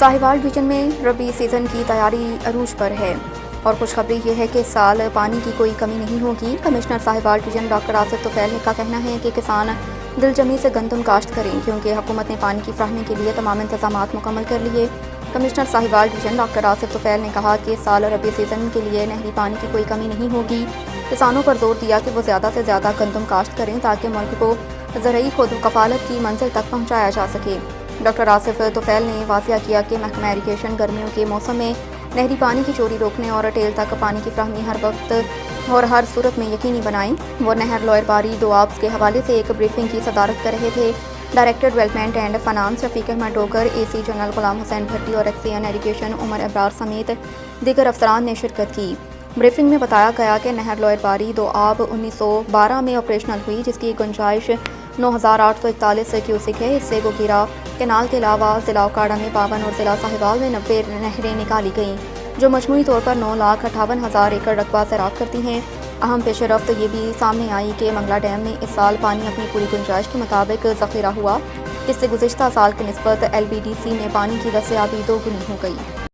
Sahiwal reason में रबी season की तैयारी अरूज पर है और खुशखबरी ये है कि इस साल पानी की कोई कमी नहीं होगी। Commissioner Sahiwal region doctor Asif Tufail का कहना है कि किसान दिलजमी से गंदम काश्त करें क्योंकि हुकूमत ने पानी की फराहमी के लिए तमाम इंतजामात मुकम्मल कर लिए। Commissioner Sahiwal region doctor Asif Tufail ने कहा कि इस साल रबी सीजन के लिए नहरी पानी की कोई कमी नहीं होगी। किसानों पर जोर दिया कि वो ज़्यादा से ज़्यादा गंदम काश्त करें ताकि मुल्क को ज़रई खुद कफालत की मंजिल तक पहुँचाया जा सके। डॉक्टर आसिफ तुफैल ने वाज़िया किया कि महकमा इरीगेशन गर्मियों के मौसम में नहरी पानी की चोरी रोकने और टेल तक पानी की फराहमी हर वक्त और हर सूरत में यकीनी बनाएं। वो नहर लॉयर बारी दोआब्स के हवाले से एक ब्रीफिंग की सदारत कर रहे थे। Director development and finance Rafiq Ahmed Dogar, AC general Ghulam Hussain Bhatti और XCN इरीगेशन उमर अब्रार समेत दीगर अफसरान ने शिरकत की। ब्रीफिंग में बताया गया कि नहर लॉयर बारी दोआब 1912 में ऑपरेशनल हुई, जिसकी गुंजाइश 9,841 क्यूसिक है। इससे गोगिरा कैनाल के अलावा ज़िला ओकाड़ा में 52 और ज़िला साहिवाल में 90 नहरें निकाली गईं, जो मजमूई तौर पर 9,58,000 एकड़ रकबा ज़राअत करती हैं। अहम पेशरफ्त ये भी सामने आई कि मंगला डैम में इस साल पानी अपनी पूरी गुंजाइश के मुताबिक ज़ख़ीरा हुआ, जिससे गुज़िश्ता साल की निस्बत LBDC में पानी की दस्तयाबी दोगुनी हो गई।